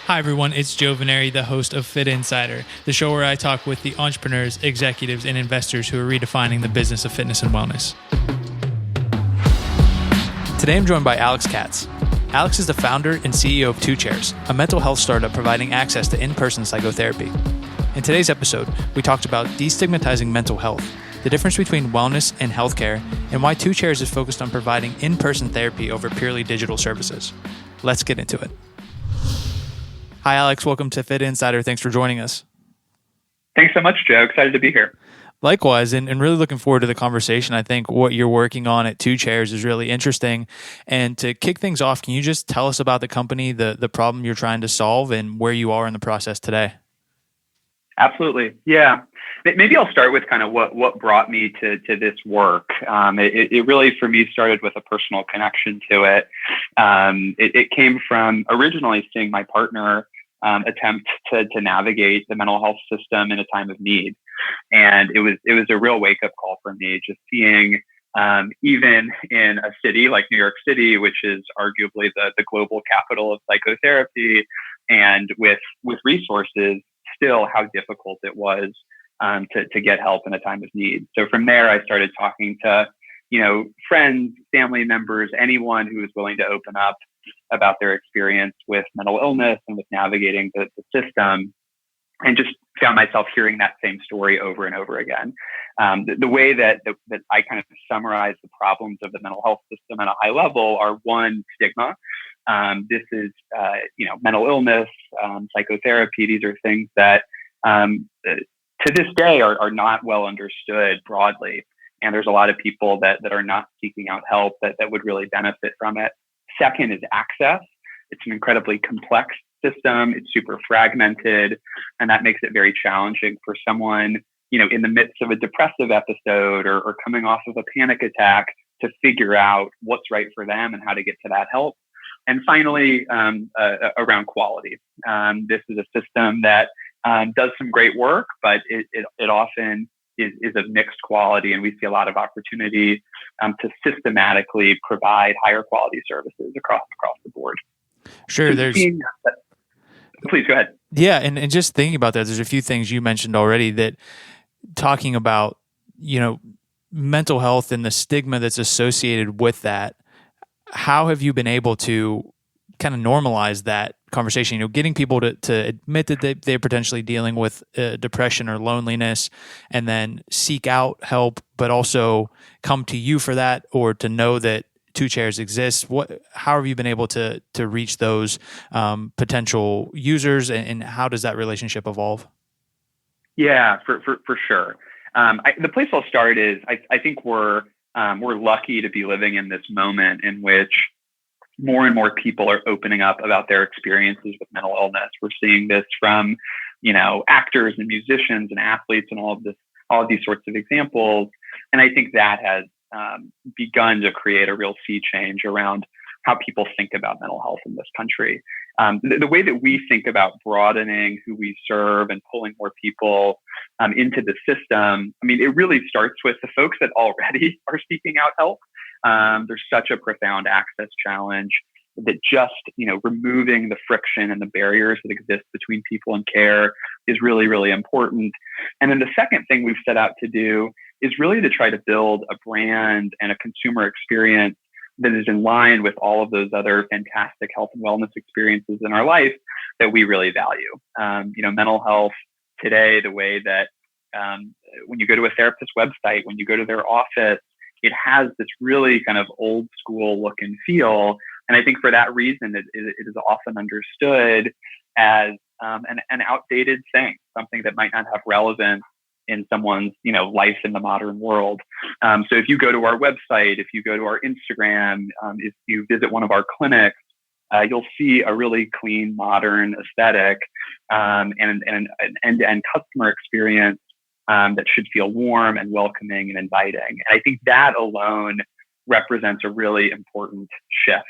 Hi, everyone. It's Joe Veneri, the host of Fitt Insider, the show where I talk with the entrepreneurs, executives, and investors who are redefining the business of fitness and wellness. Today, I'm joined by Alex Katz. Alex is the founder and CEO of 2 Chairs, a mental health startup providing access to in-person psychotherapy. In today's episode, we talked about destigmatizing mental health, the difference between wellness and healthcare, and why 2 Chairs is focused on providing in-person therapy over purely digital services. Let's get into it. Hi, Alex. Welcome to Fitt Insider. Thanks for joining us. Thanks so much, Joe. Excited to be here. Likewise, and really looking forward to the conversation. I think what you're working on at 2 Chairs is really interesting. And to kick things off, can you just tell us about the company, the problem you're trying to solve, and where you are in the process today? Absolutely. Yeah. Maybe I'll start with kind of what brought me to this work. It really, for me, started with a personal connection to it. It came from originally seeing my partner attempt to navigate the mental health system in a time of need. And it was a real wake-up call for me, just seeing even in a city like New York City, which is arguably the global capital of psychotherapy, and with resources, still how difficult it was to get help in a time of need. So from there, I started talking to, friends, family members, anyone who was willing to open up about their experience with mental illness and with navigating the system, and just found myself hearing that same story over and over again. The way that I kind of summarize the problems of the mental health system at a high level are: one, stigma. This is, mental illness, psychotherapy. These are things that to this day are not well understood broadly. And there's a lot of people that are not seeking out help that would really benefit from it. Second is access. It's an incredibly complex system. It's super fragmented, and that makes it very challenging for someone, in the midst of a depressive episode or coming off of a panic attack, to figure out what's right for them and how to get to that help. And finally, around quality. This is a system that does some great work, but it often is of mixed quality, and we see a lot of opportunity to systematically provide higher quality services across the board. Sure, Please go ahead. Yeah, and just thinking about that, there's a few things you mentioned already that talking about, mental health and the stigma that's associated with that. How have you been able to kind of normalize that conversation? Getting people to admit that they're potentially dealing with depression or loneliness, and then seek out help, but also come to you for that, or to know that 2 Chairs exists. How have you been able to reach those potential users, and how does that relationship evolve? Yeah, for sure. The place I'll start is I think we're lucky to be living in this moment in which more and more people are opening up about their experiences with mental illness. We're seeing this from, actors and musicians and athletes and all of these sorts of examples. And I think that has begun to create a real sea change around how people think about mental health in this country. The way that we think about broadening who we serve and pulling more people into the system, it really starts with the folks that already are seeking out help. There's such a profound access challenge that just, removing the friction and the barriers that exist between people and care is really, really important. And then the second thing we've set out to do is really to try to build a brand and a consumer experience that is in line with all of those other fantastic health and wellness experiences in our life that we really value. Mental health today, the way that when you go to a therapist's website, when you go to their office, it has this really kind of old school look and feel. And I think for that reason, it is often understood as an outdated thing, something that might not have relevance in someone's, life in the modern world. So if you go to our website, if you go to our Instagram, if you visit one of our clinics, you'll see a really clean, modern aesthetic and an end-to-end customer experience that should feel warm and welcoming and inviting. And I think that alone represents a really important shift,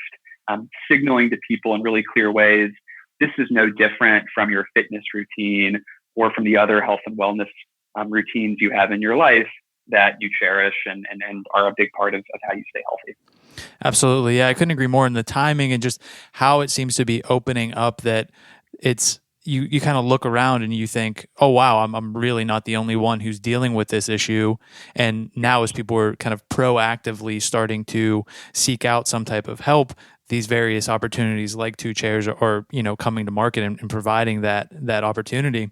signaling to people in really clear ways, this is no different from your fitness routine or from the other health and wellness routines you have in your life that you cherish and are a big part of how you stay healthy. Absolutely. Yeah, I couldn't agree more. In the timing and just how it seems to be opening up that it's you kind of look around and you think, oh wow, I'm really not the only one who's dealing with this issue. And now as people are kind of proactively starting to seek out some type of help, these various opportunities like Two Chairs or coming to market and providing that opportunity.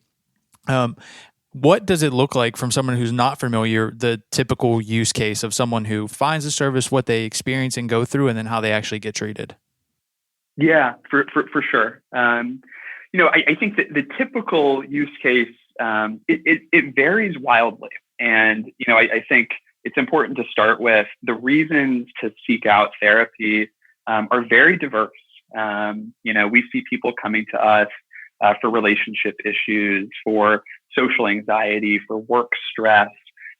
What does it look like from someone who's not familiar, the typical use case of someone who finds a service, what they experience and go through, and then how they actually get treated? Yeah, for sure. I think that the typical use case, it varies wildly. And, I think it's important to start with the reasons to seek out therapy are very diverse. We see people coming to us for relationship issues, for social anxiety, for work stress,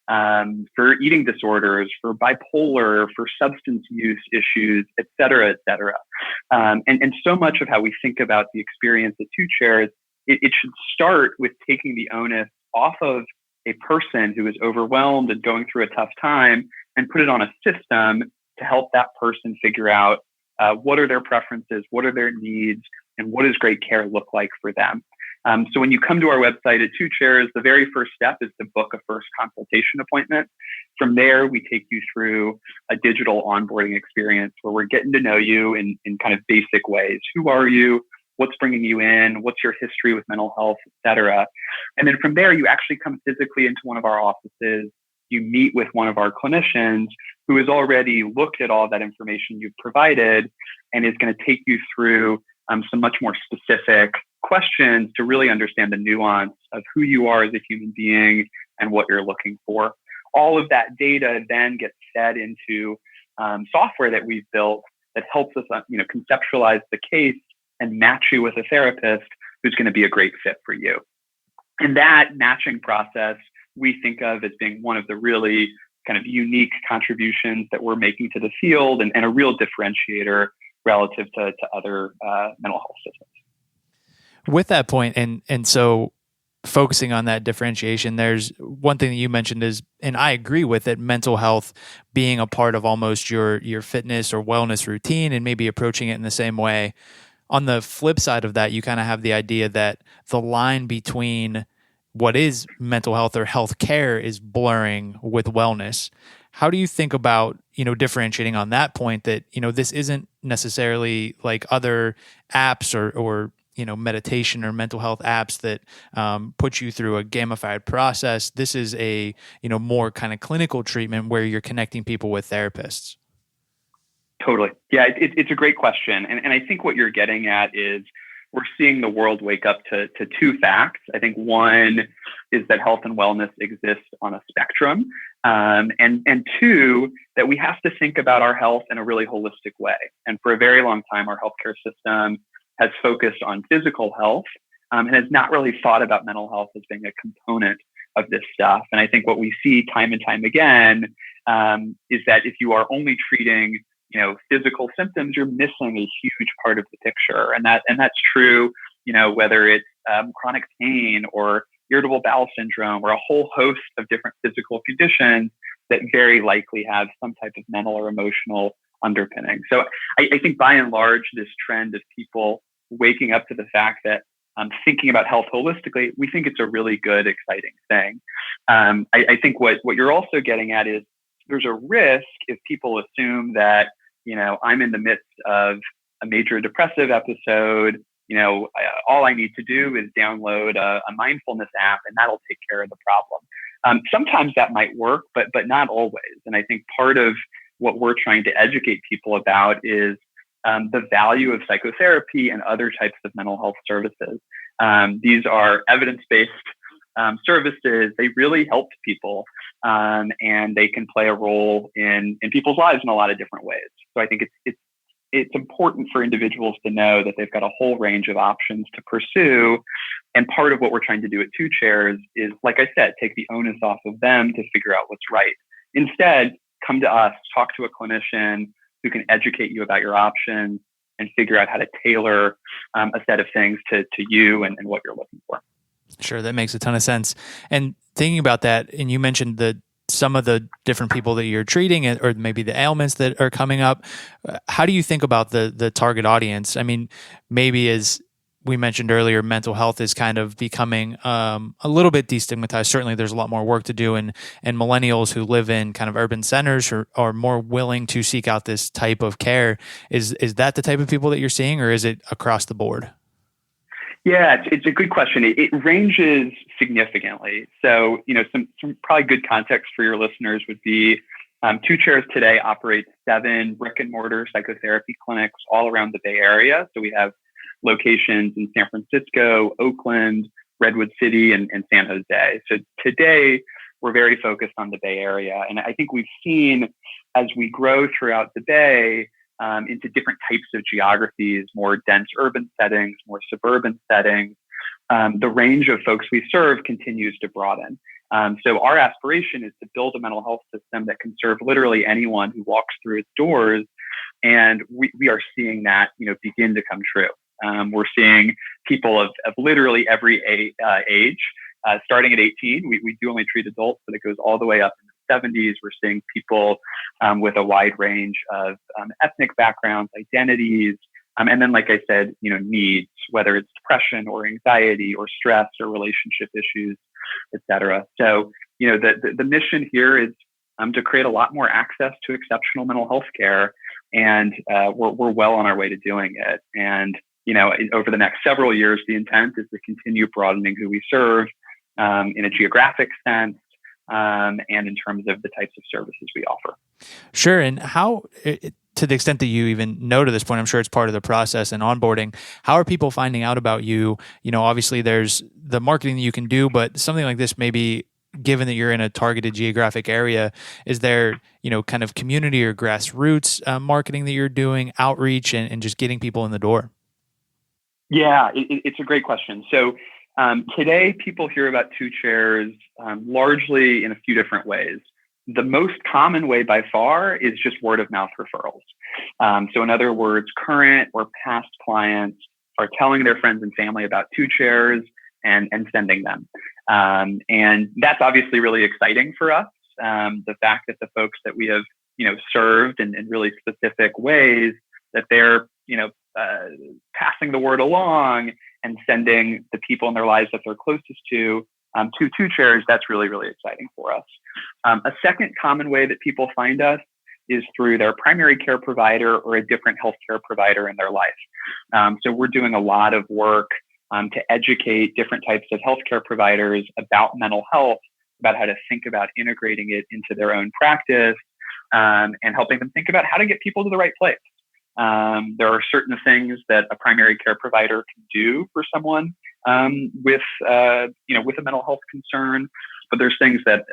for eating disorders, for bipolar, for substance use issues, et cetera, et cetera. And so much of how we think about the experience at Two Chairs, it should start with taking the onus off of a person who is overwhelmed and going through a tough time and put it on a system to help that person figure out what are their preferences, what are their needs, and what does great care look like for them. So when you come to our website at Two Chairs, the very first step is to book a first consultation appointment. From there, we take you through a digital onboarding experience where we're getting to know you in kind of basic ways. Who are you? What's bringing you in? What's your history with mental health, et cetera? And then from there, you actually come physically into one of our offices. You meet with one of our clinicians who has already looked at all that information you've provided and is going to take you through some much more specific questions to really understand the nuance of who you are as a human being and what you're looking for. All of that data then gets fed into software that we've built that helps us, conceptualize the case and match you with a therapist who's going to be a great fit for you. And that matching process we think of as being one of the really kind of unique contributions that we're making to the field and a real differentiator relative to other mental health systems. With that point, and so focusing on that differentiation, there's one thing that you mentioned is, and I agree with it, mental health being a part of almost your fitness or wellness routine and maybe approaching it in the same way. On the flip side of that, you kind of have the idea that the line between what is mental health or health care is blurring with wellness. How do you think about, differentiating on that point that, this isn't necessarily like other apps or meditation or mental health apps that put you through a gamified process. This is a, more kind of clinical treatment where you're connecting people with therapists. Totally. Yeah, it's a great question. And I think what you're getting at is we're seeing the world wake up to two facts. I think one is that health and wellness exist on a spectrum. And two, that we have to think about our health in a really holistic way. And for a very long time, our healthcare system has focused on physical health and has not really thought about mental health as being a component of this stuff. And I think what we see time and time again is that if you are only treating physical symptoms, you're missing a huge part of the picture. And that's true, whether it's chronic pain or irritable bowel syndrome or a whole host of different physical conditions that very likely have some type of mental or emotional underpinning. So I think by and large, this trend of people waking up to the fact that thinking about health holistically, we think it's a really good, exciting thing. I think what you're also getting at is there's a risk if people assume that, I'm in the midst of a major depressive episode, all I need to do is download a mindfulness app and that'll take care of the problem. Sometimes that might work, but not always. And I think part of what we're trying to educate people about is the value of psychotherapy and other types of mental health services. These are evidence-based services. They really help people, and they can play a role in people's lives in a lot of different ways. So I think it's important for individuals to know that they've got a whole range of options to pursue. And part of what we're trying to do at Two Chairs is, like I said, take the onus off of them to figure out what's right. Instead, come to us, talk to a clinician who can educate you about your options and figure out how to tailor a set of things to you and what you're looking for. Sure, that makes a ton of sense. And thinking about that, and you mentioned some of the different people that you're treating or maybe the ailments that are coming up. How do you think about the target audience? I mean, maybe as we mentioned earlier, mental health is kind of becoming a little bit destigmatized. Certainly, there's a lot more work to do, and millennials who live in kind of urban centers are more willing to seek out this type of care. Is that the type of people that you're seeing, or is it across the board? Yeah, it's a good question. It ranges significantly. So, some probably good context for your listeners would be Two Chairs today operates 7 brick and mortar psychotherapy clinics all around the Bay Area. So we have locations in San Francisco, Oakland, Redwood City, and San Jose. So today we're very focused on the Bay Area. And I think we've seen as we grow throughout the Bay, into different types of geographies, more dense urban settings, more suburban settings, the range of folks we serve continues to broaden. So our aspiration is to build a mental health system that can serve literally anyone who walks through its doors. And we are seeing that, begin to come true. We're seeing people of literally every age, starting at 18. We do only treat adults, but it goes all the way up in the 70s. We're seeing people with a wide range of ethnic backgrounds, identities, and then, like I said, needs, whether it's depression or anxiety or stress or relationship issues, et cetera. So, the mission here is to create a lot more access to exceptional mental health care, and we're well on our way to doing it. And over the next several years, the intent is to continue broadening who we serve in a geographic sense, and in terms of the types of services we offer. Sure. And how, to the extent that you even know to this point, I'm sure it's part of the process and onboarding, how are people finding out about you? Obviously there's the marketing that you can do, but something like this, maybe given that you're in a targeted geographic area, is there, kind of community or grassroots marketing that you're doing, outreach, and just getting people in the door? Yeah, it's a great question. So today, people hear about Two Chairs largely in a few different ways. The most common way by far is just word of mouth referrals. So in other words, current or past clients are telling their friends and family about Two Chairs and sending them. And that's obviously really exciting for us. The fact that the folks that we have, served in really specific ways, that they're, passing the word along and sending the people in their lives that they're closest to Two Chairs, that's really, really exciting for us. A second common way that people find us is through their primary care provider or a different healthcare provider in their life. So we're doing a lot of work to educate different types of healthcare providers about mental health, about how to think about integrating it into their own practice, and helping them think about how to get people to the right place. There are certain things that a primary care provider can do for someone with a mental health concern, but there's things that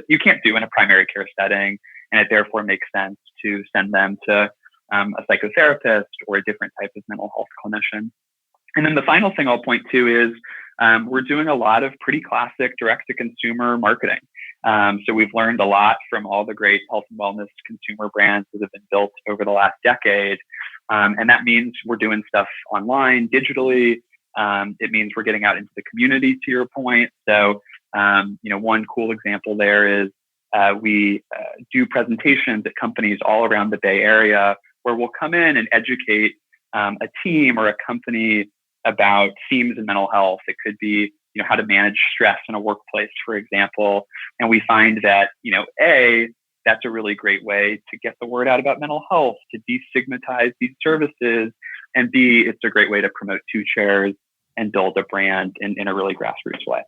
you can't do in a primary care setting, and it therefore makes sense to send them to a psychotherapist or a different type of mental health clinician. And then the final thing I'll point to is we're doing a lot of pretty classic direct-to-consumer marketing. So we've learned a lot from all the great health and wellness consumer brands that have been built over the last decade. And that means we're doing stuff online, digitally. It means we're getting out into the community, to your point. So, one cool example there is we do presentations at companies all around the Bay Area where we'll come in and educate a team or a company about themes in mental health. It could be, how to manage stress in a workplace, for example. And we find that, A, that's a really great way to get the word out about mental health, to destigmatize these services. And B, it's a great way to promote Two Chairs and build a brand in a really grassroots way.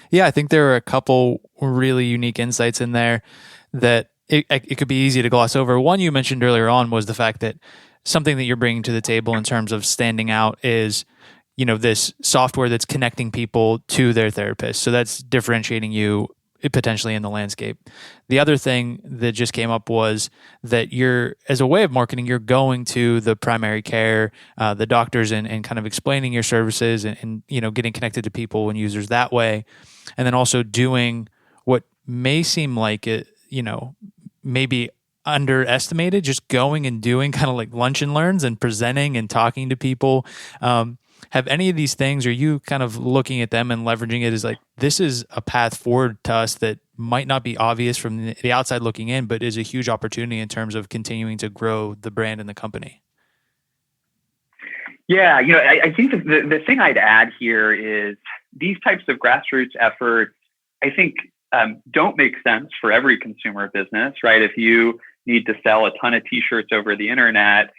Yeah, I think there are a couple really unique insights in there that it could be easy to gloss over. One you mentioned earlier on was the fact that something that you're bringing to the table in terms of standing out is, this software that's connecting people to their therapist. So that's differentiating you potentially in the landscape. The other thing that just came up was that as a way of marketing, you're going to the primary care, the doctors, and kind of explaining your services and getting connected to people and users that way. And then also doing what may seem like it, maybe underestimated, just going and doing kind of like lunch and learns and presenting and talking to people. Have any of these things, are you kind of looking at them and leveraging it as like, this is a path forward to us that might not be obvious from the outside looking in, but is a huge opportunity in terms of continuing to grow the brand and the company? Yeah, I think the thing I'd add here is these types of grassroots efforts, I think, don't make sense for every consumer business, right? If you need to sell a ton of T-shirts over the internet,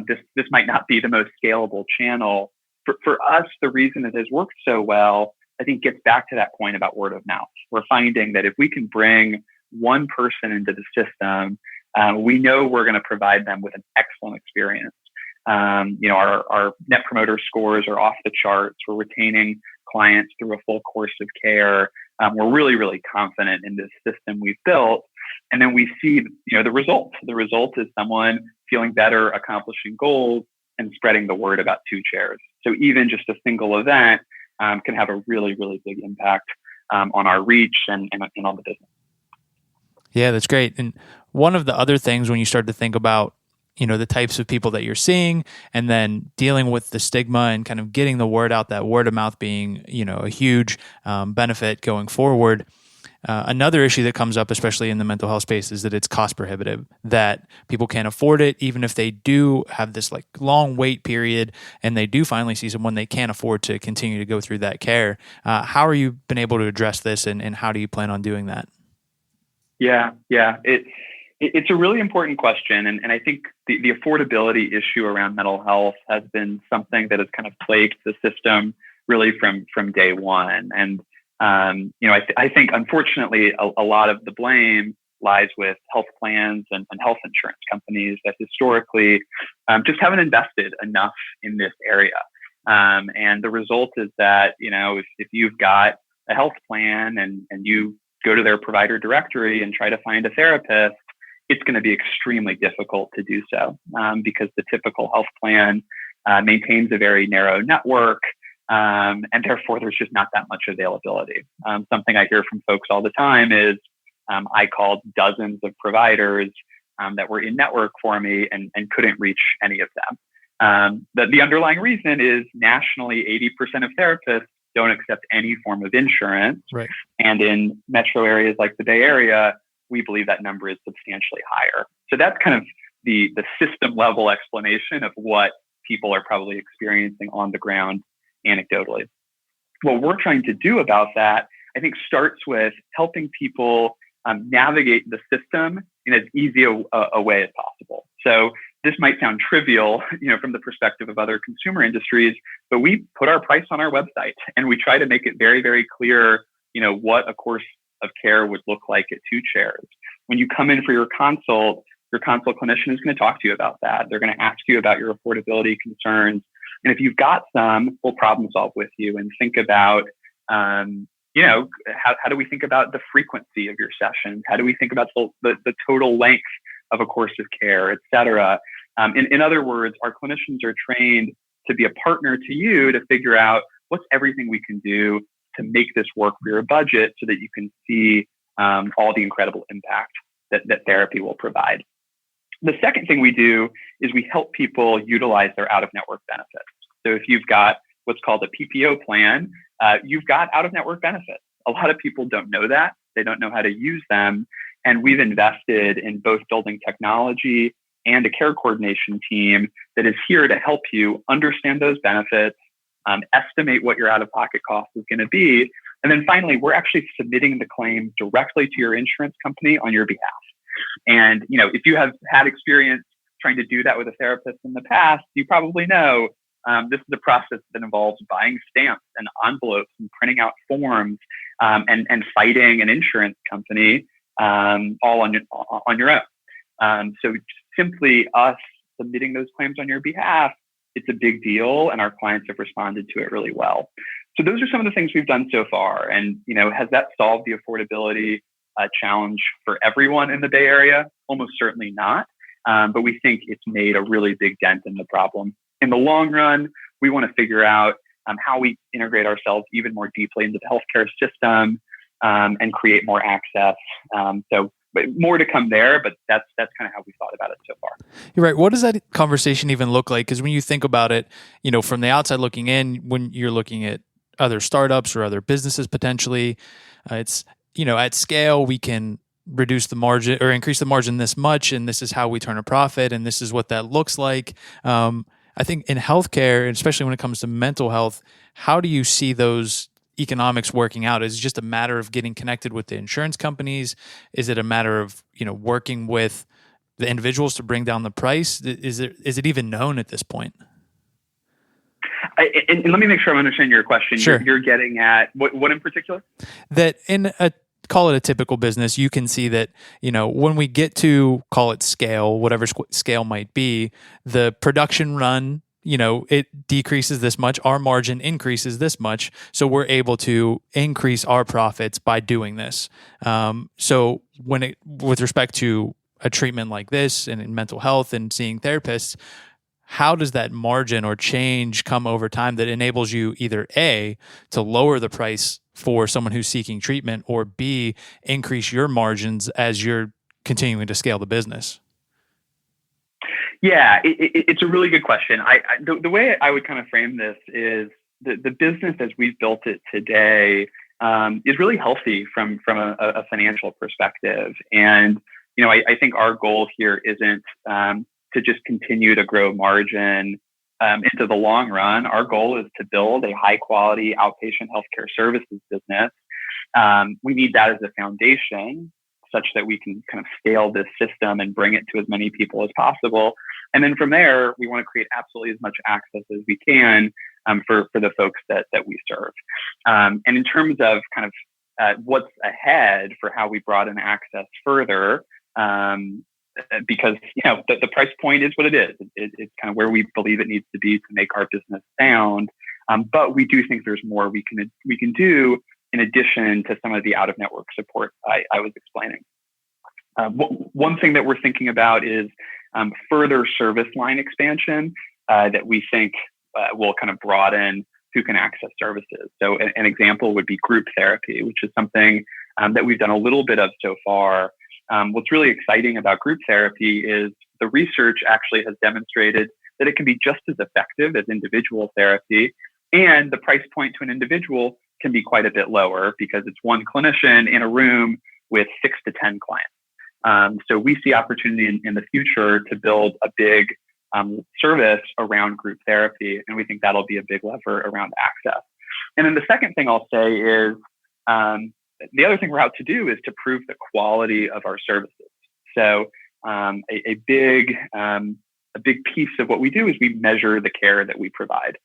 this might not be the most scalable channel. For us, the reason it has worked so well, I think, gets back to that point about word of mouth. We're finding that if we can bring one person into the system, we know we're going to provide them with an excellent experience. Our net promoter scores are off the charts. We're retaining clients through a full course of care. We're really, really confident in this system we've built. And then we see, the result. The result is someone feeling better, accomplishing goals, and spreading the word about Two Chairs. So even just a single event can have a really, really big impact on our reach and on the business. Yeah, that's great. And one of the other things when you start to think about, the types of people that you're seeing and then dealing with the stigma and kind of getting the word out, that word of mouth being, a huge benefit going forward. Another issue that comes up, especially in the mental health space, is that it's cost prohibitive, that people can't afford it. Even if they do have this like long wait period and they do finally see someone, they can't afford to continue to go through that care. How are you been able to address this and how do you plan on doing that? Yeah. It's a really important question. And I think the affordability issue around mental health has been something that has kind of plagued the system really from day one. And, I think, unfortunately, a lot of the blame lies with health plans and health insurance companies that historically just haven't invested enough in this area. And the result is that, if you've got a health plan and you go to their provider directory and try to find a therapist, it's going to be extremely difficult to do so because the typical health plan maintains a very narrow network, and therefore there's just not that much availability. Something I hear from folks all the time is I called dozens of providers that were in network for me and couldn't reach any of them. The underlying reason is nationally 80% of therapists don't accept any form of insurance. Right. And in metro areas like the Bay Area, we believe that number is substantially higher. So that's kind of the system level explanation of what people are probably experiencing on the ground anecdotally. What we're trying to do about that, I think, starts with helping people navigate the system in as easy a way as possible. So this might sound trivial, from the perspective of other consumer industries, but we put our price on our website and we try to make it very, very clear, what a course of care would look like at Two Chairs. When you come in for your consult clinician is going to talk to you about that. They're going to ask you about your affordability concerns. And if you've got some, we'll problem solve with you and think about, how do we think about the frequency of your sessions? How do we think about the total length of a course of care, et cetera? In other words, our clinicians are trained to be a partner to you to figure out what's everything we can do to make this work for your budget so that you can see all the incredible impact that therapy will provide. The second thing we do is we help people utilize their out-of-network benefits. So if you've got what's called a PPO plan, you've got out-of-network benefits. A lot of people don't know that. They don't know how to use them. And we've invested in both building technology and a care coordination team that is here to help you understand those benefits, estimate what your out-of-pocket cost is going to be. And then finally, we're actually submitting the claim directly to your insurance company on your behalf. And, if you have had experience trying to do that with a therapist in the past, you probably know this is a process that involves buying stamps and envelopes and printing out forms and fighting an insurance company all on your own. So simply us submitting those claims on your behalf, it's a big deal, and our clients have responded to it really well. So those are some of the things we've done so far. And, has that solved the affordability challenge for everyone in the Bay Area? Almost certainly not. But we think it's made a really big dent in the problem. In the long run, we want to figure out how we integrate ourselves even more deeply into the healthcare system and create more access. But more to come there, but that's kind of how we thought about it so far. You're right. What does that conversation even look like? Because when you think about it, from the outside looking in, when you're looking at other startups or other businesses potentially, it's, at scale, we can reduce the margin or increase the margin this much, and this is how we turn a profit, and this is what that looks like. I think in healthcare, and especially when it comes to mental health, how do you see those economics working out? Is it just a matter of getting connected with the insurance companies? Is it a matter of, working with the individuals to bring down the price? Is it even known at this point? And let me make sure I'm understanding your question. Sure. You're getting at what in particular? That in call it a typical business, you can see that, when we get to call it scale, whatever scale might be, the production run, it decreases this much, our margin increases this much. So we're able to increase our profits by doing this. So with respect to a treatment like this and in mental health and seeing therapists, how does that margin or change come over time that enables you either A, to lower the price for someone who's seeking treatment, or B, increase your margins as you're continuing to scale the business? Yeah, it's a really good question. The way I would kind of frame this is the business as we've built it today is really healthy from a financial perspective. And, I think our goal here isn't to just continue to grow margin into the long run. Our goal is to build a high quality outpatient healthcare services business. We need that as a foundation such that we can kind of scale this system and bring it to as many people as possible. And then from there, we want to create absolutely as much access as we can for the folks that we serve. And in terms of kind of what's ahead for how we broaden access further, because the price point is what it is. It's kind of where we believe it needs to be to make our business sound. But we do think there's more we can do in addition to some of the out-of-network support I was explaining. One thing that we're thinking about is further service line expansion that we think will kind of broaden who can access services. So an example would be group therapy, which is something that we've done a little bit of so far. What's really exciting about group therapy is the research actually has demonstrated that it can be just as effective as individual therapy, and the price point to an individual can be quite a bit lower because it's one clinician in a room with 6 to 10 clients. So we see opportunity in the future to build a big service around group therapy, and we think that'll be a big lever around access. And then the second thing I'll say is the other thing we're out to do is to prove the quality of our services. So a big piece of what we do is we measure the care that we provide.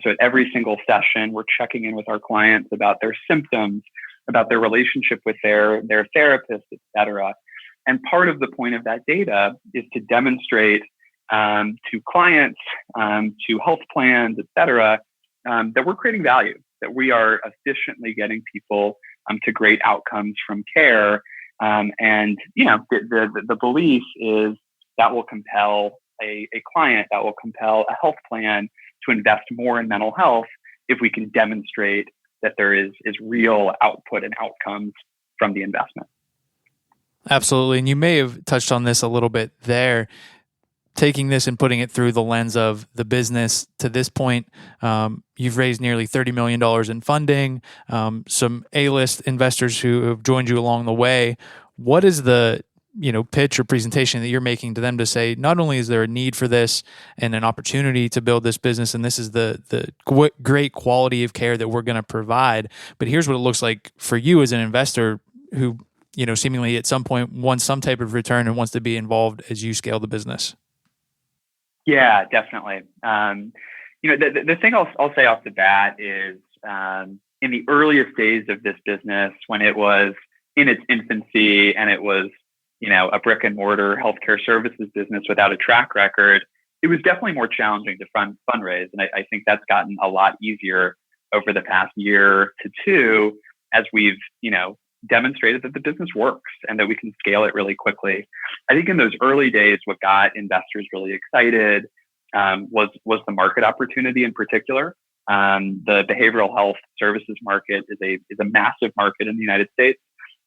So at every single session, we're checking in with our clients about their symptoms, about their relationship with their therapist, et cetera. And part of the point of that data is to demonstrate to clients, to health plans, et cetera, that we're creating value, that we are efficiently getting people to great outcomes from care. And, the belief is that will compel a client, that will compel a health plan to invest more in mental health if we can demonstrate that there is real output and outcomes from the investment. Absolutely. And you may have touched on this a little bit there. Taking this and putting it through the lens of the business to this point, you've raised nearly $30 million in funding, some A-list investors who have joined you along the way. What is the pitch or presentation that you're making to them to say, not only is there a need for this and an opportunity to build this business, and this is the great quality of care that we're going to provide, but here's what it looks like for you as an investor who, seemingly at some point wants some type of return and wants to be involved as you scale the business? Yeah, definitely. The thing I'll say off the bat is in the earliest days of this business, when it was in its infancy and it was, a brick and mortar healthcare services business without a track record, it was definitely more challenging to fundraise. And I think that's gotten a lot easier over the past year to two as we've, demonstrated that the business works and that we can scale it really quickly. I think in those early days, what got investors really excited was the market opportunity in particular. The behavioral health services market is a massive market in the United States.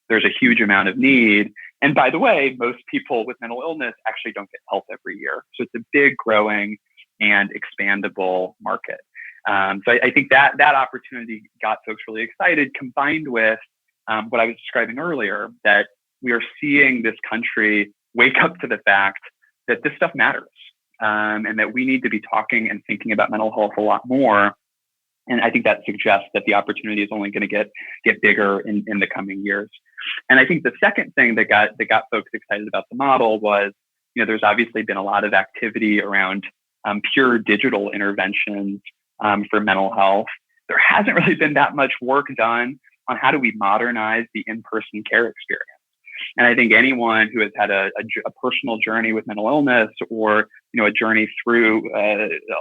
There's a huge amount of need. And by the way, most people with mental illness actually don't get help every year. So it's a big, growing, and expandable market. So I think that opportunity got folks really excited, combined with what I was describing earlier, that we are seeing this country wake up to the fact that this stuff matters. and that we need to be talking and thinking about mental health a lot more. And I think that suggests that the opportunity is only going to get bigger in the coming years. And I think the second thing that got folks excited about the model was, there's obviously been a lot of activity around pure digital interventions for mental health. There hasn't really been that much work done on how do we modernize the in-person care experience. And I think anyone who has had a personal journey with mental illness, or a journey through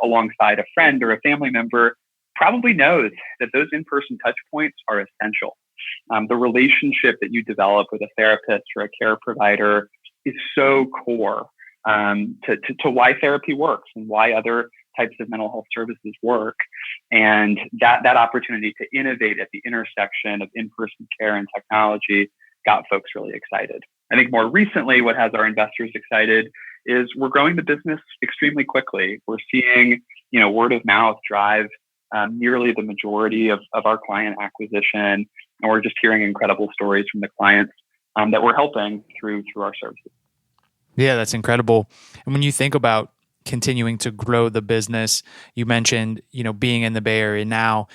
alongside a friend or a family member, probably knows that those in-person touch points are essential. The relationship that you develop with a therapist or a care provider is so core to why therapy works and why other types of mental health services work. And that opportunity to innovate at the intersection of in-person care and technology got folks really excited. I think more recently, what has our investors excited is we're growing the business extremely quickly. We're seeing, word of mouth drive nearly the majority of our client acquisition. And we're just hearing incredible stories from the clients that we're helping through our services. Yeah, that's incredible. And when you think about continuing to grow the business, you mentioned, being in the Bay Area now.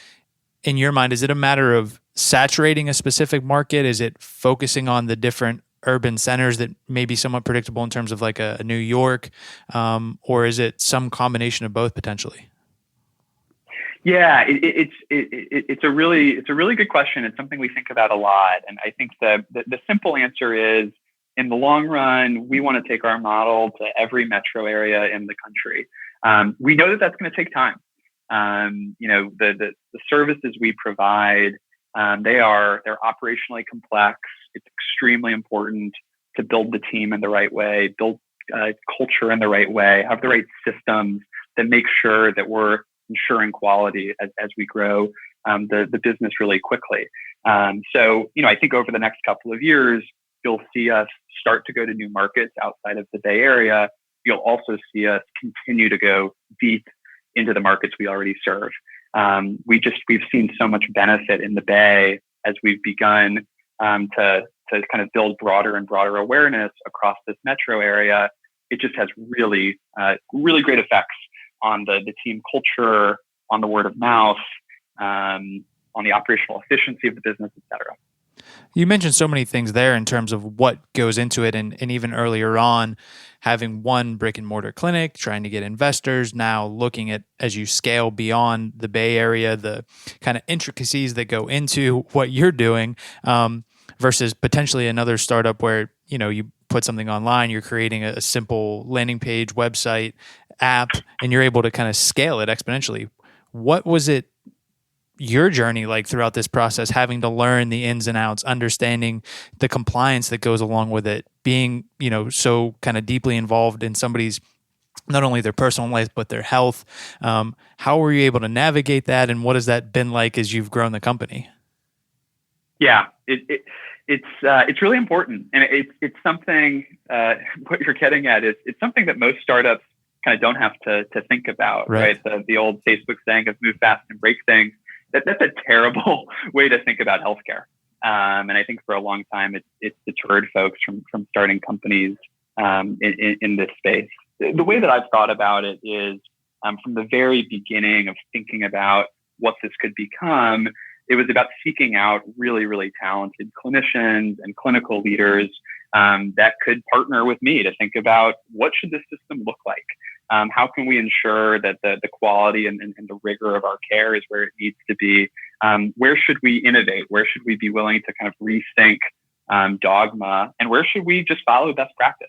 In your mind, is it a matter of saturating a specific market? Is it focusing on the different urban centers that may be somewhat predictable in terms of like a New York, or is it some combination of both potentially? Yeah, it's a really good question. It's something we think about a lot, and I think the simple answer is, in the long run, we want to take our model to every metro area in the country. We know that that's going to take time. The services we provide, they're operationally complex. It's extremely important to build the team in the right way, build culture in the right way, have the right systems that make sure that we're ensuring quality as we grow the business really quickly. So, I think over the next couple of years, you'll see us start to go to new markets outside of the Bay Area. You'll also see us continue to go deep into the markets we already serve. We've seen so much benefit in the Bay as we've begun to kind of build broader and broader awareness across this metro area. It just has really great effects on the team culture, on the word of mouth, on the operational efficiency of the business, et cetera. You mentioned so many things there in terms of what goes into it, and even earlier on, having one brick and mortar clinic, trying to get investors, now looking at, as you scale beyond the Bay Area, the kind of intricacies that go into what you're doing, versus potentially another startup where, you put something online, you're creating a simple landing page, website, app, and you're able to kind of scale it exponentially. What was it, your journey like throughout this process, having to learn the ins and outs, understanding the compliance that goes along with it, being, so kind of deeply involved in somebody's, not only their personal life, but their health. How were you able to navigate that? And what has that been like as you've grown the company? Yeah, it's really important. And it's something, what you're getting at is, it's something that most startups kind of don't have to think about, right? The old Facebook saying of move fast and break things. That's a terrible way to think about healthcare. And I think for a long time, it's deterred folks from starting companies in this space. The way that I've thought about it is, from the very beginning of thinking about what this could become, it was about seeking out really, really talented clinicians and clinical leaders that could partner with me to think about, what should this system look like? How can we ensure that the quality and the rigor of our care is where it needs to be? Where should we innovate? Where should we be willing to kind of rethink dogma? And where should we just follow best practice?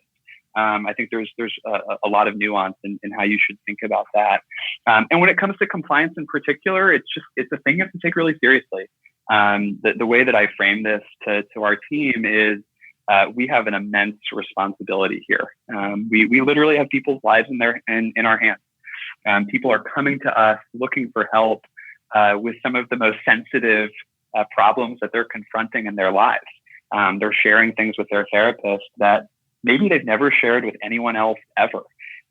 I think there's a lot of nuance in how you should think about that. And when it comes to compliance in particular, it's a thing you have to take really seriously. The way that I frame this to our team is, we have an immense responsibility here. We literally have people's lives in our hands. People are coming to us looking for help with some of the most sensitive problems that they're confronting in their lives. They're sharing things with their therapist that maybe they've never shared with anyone else ever.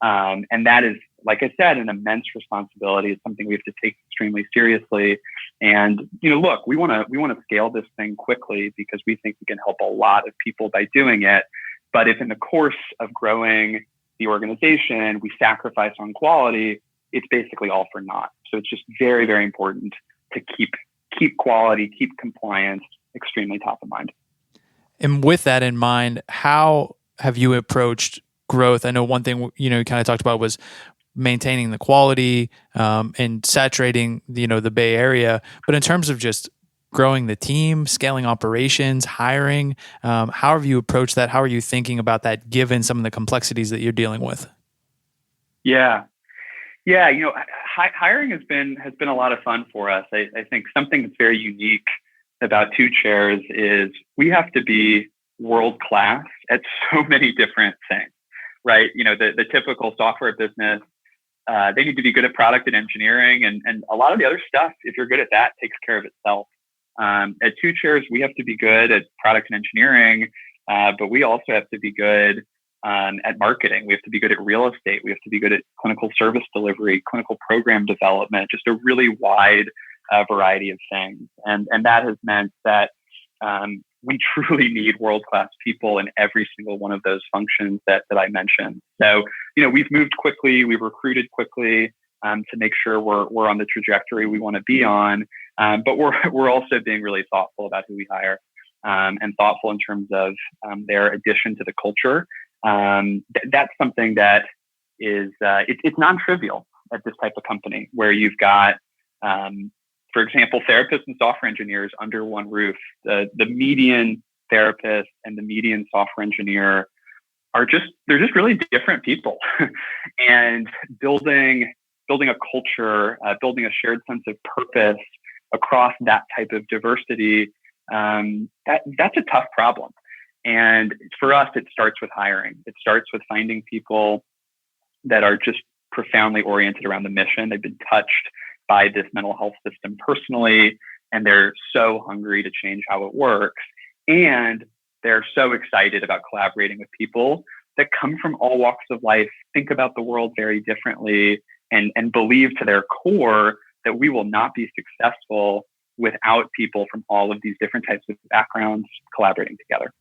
And that is, like I said, an immense responsibility. It's something we have to take extremely seriously. And, look, we want to scale this thing quickly because we think we can help a lot of people by doing it. But if in the course of growing the organization, we sacrifice on quality, it's basically all for naught. So it's just very, very important to keep quality, keep compliance extremely top of mind. And with that in mind, how have you approached growth? I know one thing, you kind of talked about was maintaining the quality and saturating, the Bay Area. But in terms of just growing the team, scaling operations, hiring, how have you approached that? How are you thinking about that given some of the complexities that you're dealing with? Yeah. Hiring has been a lot of fun for us. I think something that's very unique about Two Chairs is we have to be world class at so many different things, right? The typical software business, they need to be good at product and engineering, and a lot of the other stuff, if you're good at that, takes care of itself. At Two Chairs, we have to be good at product and engineering, but we also have to be good at marketing. We have to be good at real estate. We have to be good at clinical service delivery, clinical program development, just a really wide variety of things. And that has meant that we truly need world-class people in every single one of those functions that I mentioned. So, we've moved quickly, we've recruited quickly to make sure we're on the trajectory we want to be on. But we're also being really thoughtful about who we hire and thoughtful in terms of their addition to the culture. That's something that is it's non-trivial at this type of company where you've got, for example, therapists and software engineers under one roof. The median therapist and the median software engineer they're just really different people, and building a culture, building a shared sense of purpose across that type of diversity, that's a tough problem. And for us, it starts with hiring. It starts with finding people that are just profoundly oriented around the mission. They've been touched by this mental health system personally, and they're so hungry to change how it works. And they're so excited about collaborating with people that come from all walks of life, think about the world very differently, and believe to their core that we will not be successful without people from all of these different types of backgrounds collaborating together.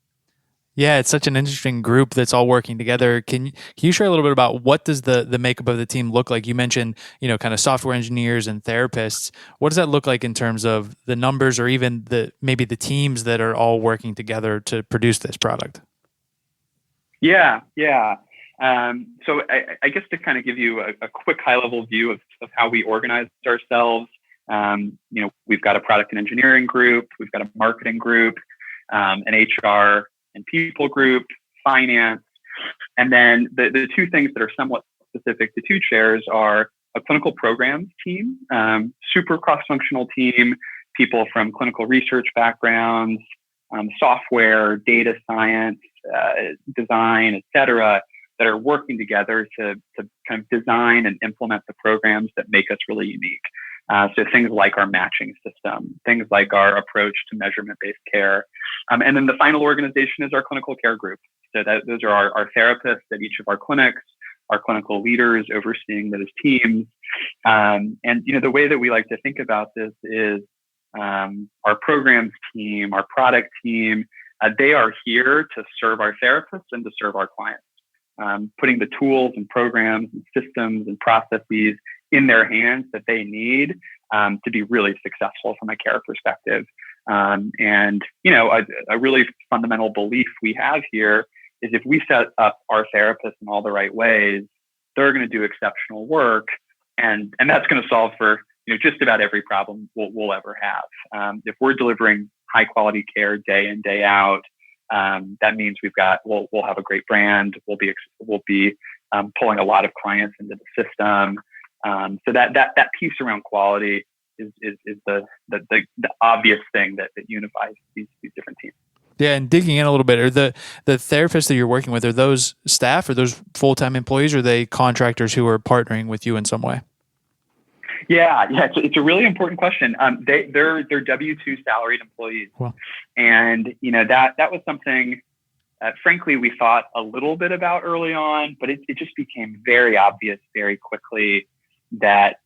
Yeah, it's such an interesting group that's all working together. Can you share a little bit about what does the makeup of the team look like? You mentioned, kind of software engineers and therapists. What does that look like in terms of the numbers, or even maybe the teams that are all working together to produce this product? Yeah. So I guess to kind of give you a quick high-level view of how we organize ourselves, we've got a product and engineering group, we've got a marketing group, an HR and people group, finance. And then the two things that are somewhat specific to Two Chairs are a clinical programs team, super cross-functional team, people from clinical research backgrounds, software, data science, design, et cetera, that are working together to kind of design and implement the programs that make us really unique. So things like our matching system, things like our approach to measurement-based care. And then the final organization is our clinical care group. So those are our therapists at each of our clinics, our clinical leaders overseeing those teams. And the way that we like to think about this is our programs team, our product team, they are here to serve our therapists and to serve our clients. Putting the tools and programs and systems and processes in their hands that they need to be really successful from a care perspective. And a really fundamental belief we have here is if we set up our therapists in all the right ways, they're going to do exceptional work, and that's going to solve for just about every problem we'll ever have. If we're delivering high quality care day in, day out, that means we'll have a great brand. We'll be pulling a lot of clients into the system. So that piece around quality is the obvious thing that unifies these different teams. Yeah, and digging in a little bit, are the therapists that you're working with, are those staff, or those full-time employees, or are they contractors who are partnering with you in some way? Yeah, it's a really important question. They're W-2 salaried employees, wow. And that was something, frankly, we thought a little bit about early on, but it just became very obvious very quickly that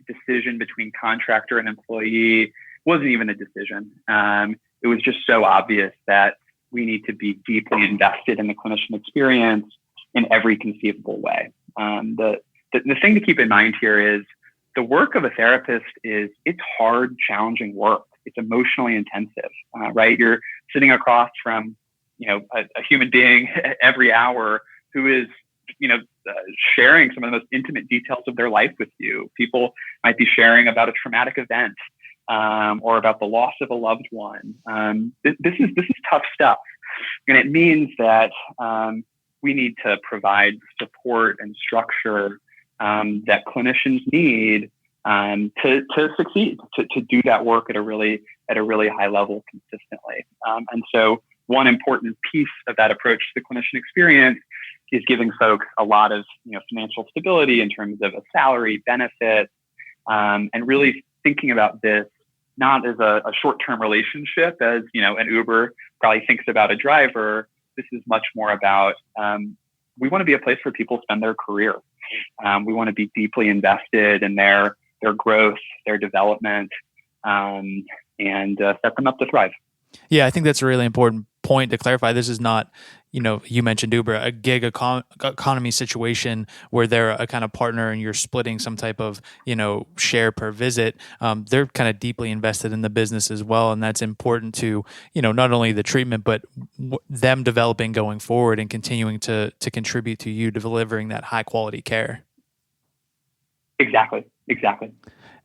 decision between contractor and employee wasn't even a decision. It was just so obvious that we need to be deeply invested in the clinician experience in every conceivable way. The thing to keep in mind here is the work of a therapist it's hard, challenging work. It's emotionally intensive, right? You're sitting across from, a human being every hour who is, sharing some of the most intimate details of their life with you. People might be sharing about a traumatic event, or about the loss of a loved one. This is tough stuff, and it means that we need to provide support and structure that clinicians need to succeed, to do that work at a really high level consistently. And so one important piece of that approach to the clinician experience is giving folks a lot of financial stability in terms of a salary, benefits, and really thinking about this not as a short-term relationship as an Uber probably thinks about a driver. This is much more about we want to be a place where people spend their career. We want to be deeply invested in their growth, their development, and set them up to thrive. Yeah, I think that's a really important point to clarify. This is not, you mentioned Uber, a gig economy situation where they're a kind of partner and you're splitting some type of, share per visit. They're kind of deeply invested in the business as well. And that's important to, not only the treatment, but them developing going forward and continuing to contribute to you delivering that high quality care. Exactly.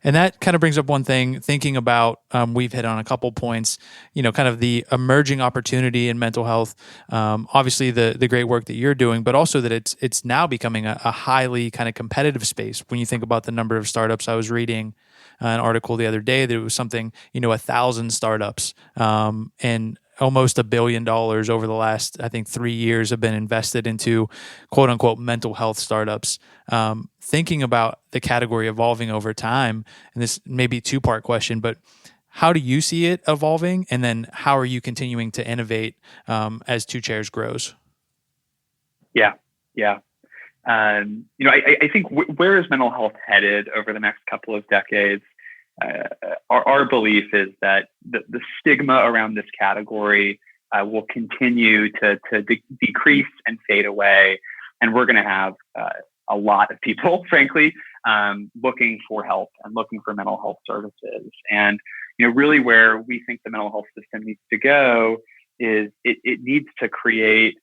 And that kind of brings up one thing, thinking about, we've hit on a couple points, kind of the emerging opportunity in mental health, obviously the great work that you're doing, but also that it's now becoming a highly kind of competitive space. When you think about the number of startups, I was reading an article the other day that it was something, 1,000 startups, and almost $1 billion over the last, I think, 3 years have been invested into quote unquote mental health startups. Thinking about the category evolving over time, and this may be a 2-part question, but how do you see it evolving? And then how are you continuing to innovate as Two Chairs grows? Yeah. I think where is mental health headed over the next couple of decades? Our belief is that the stigma around this category will continue to decrease and fade away. And we're going to have a lot of people, frankly, looking for help and looking for mental health services. And, really where we think the mental health system needs to go is it needs to create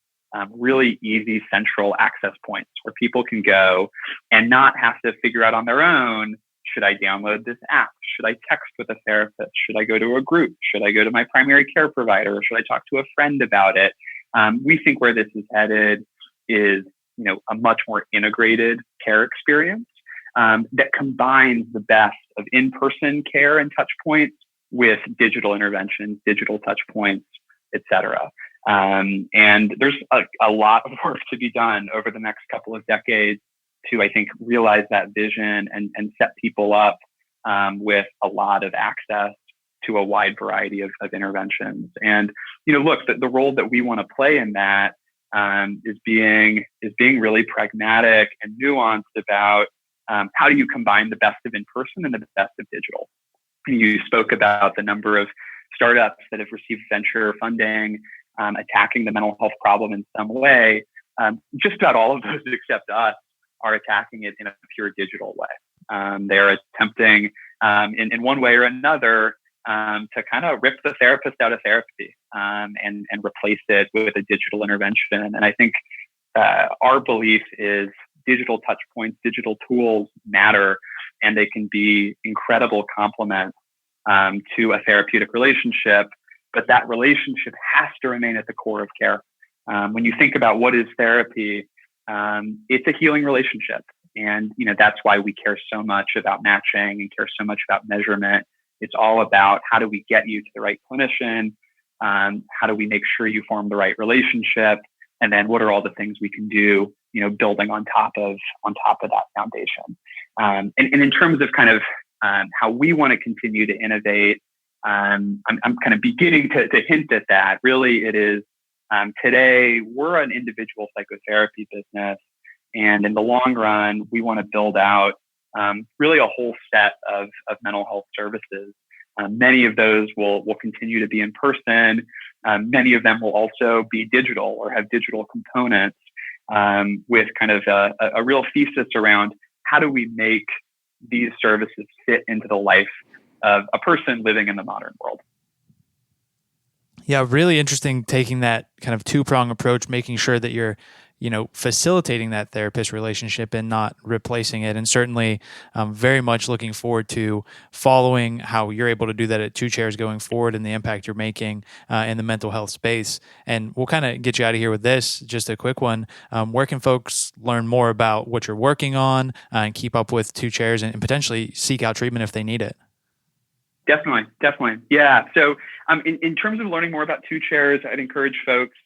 really easy central access points where people can go and not have to figure out on their own, should I download this app? Should I text with a therapist? Should I go to a group? Should I go to my primary care provider? Or should I talk to a friend about it? We think where this is headed is, a much more integrated care experience that combines the best of in-person care and touch points with digital interventions, digital touch points, et cetera. And there's a lot of work to be done over the next couple of decades to, I think, realize that vision and set people up with a lot of access to a wide variety of interventions. And, look, the role that we want to play in that is being really pragmatic and nuanced about how do you combine the best of in-person and the best of digital. And you spoke about the number of startups that have received venture funding attacking the mental health problem in some way. Just about all of those except us are attacking it in a pure digital way. They're attempting in one way or another to kind of rip the therapist out of therapy and replace it with a digital intervention. And I think our belief is digital touch points, digital tools matter, and they can be incredible complements to a therapeutic relationship. But that relationship has to remain at the core of care. When you think about what is therapy, it's a healing relationship. And, that's why we care so much about matching and care so much about measurement. It's all about how do we get you to the right clinician? How do we make sure you form the right relationship? And then what are all the things we can do, building on top of that foundation? And in terms of kind of how we want to continue to innovate, I'm kind of beginning to hint at that. Really, it is today we're an individual psychotherapy business, and in the long run, we want to build out really a whole set of mental health services. Many of those will continue to be in person. Many of them will also be digital or have digital components. with kind of a real thesis around how do we make these services fit into the life of a person living in the modern world. Yeah, really interesting taking that kind of two-prong approach, making sure that you're, facilitating that therapist relationship and not replacing it. And certainly very much looking forward to following how you're able to do that at Two Chairs going forward and the impact you're making in the mental health space. And we'll kind of get you out of here with this, just a quick one. Where can folks learn more about what you're working on and keep up with Two Chairs and potentially seek out treatment if they need it? Definitely. Yeah. So in terms of learning more about Two Chairs, I'd encourage folks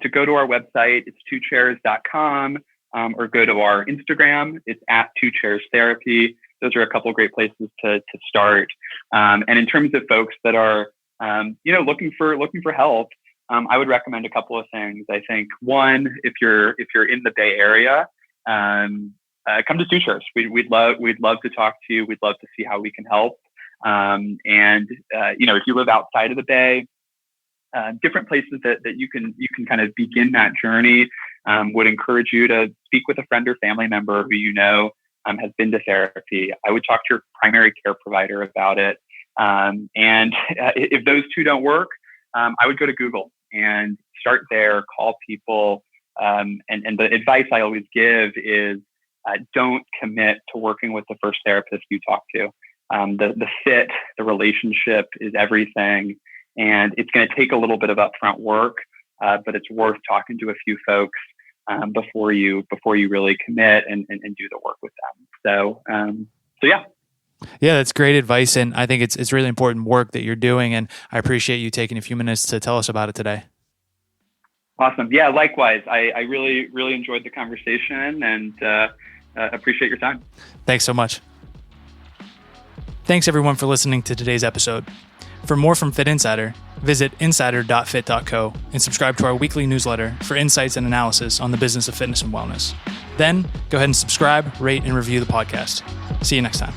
to go to our website. It's twochairs.com, or go to our Instagram. It's at Two Chairs Therapy. Those are a couple of great places to start. And in terms of folks that are, looking for help, I would recommend a couple of things. I think one, if you're in the Bay Area, come to Two Chairs. We'd love to talk to you. We'd love to see how we can help. If you live outside of the Bay, different places that you can kind of begin that journey. Would encourage you to speak with a friend or family member who has been to therapy. I would talk to your primary care provider about it. If those two don't work, I would go to Google and start there, call people. And the advice I always give is don't commit to working with the first therapist you talk to. The fit, the relationship is everything. And it's going to take a little bit of upfront work, but it's worth talking to a few folks before you really commit and do the work with them. So yeah. Yeah, that's great advice. And I think it's really important work that you're doing. And I appreciate you taking a few minutes to tell us about it today. Awesome. Yeah, likewise. I really, really enjoyed the conversation and appreciate your time. Thanks so much. Thanks everyone for listening to today's episode. For more from Fitt Insider, visit insider.fit.co and subscribe to our weekly newsletter for insights and analysis on the business of fitness and wellness. Then, go ahead and subscribe, rate, and review the podcast. See you next time.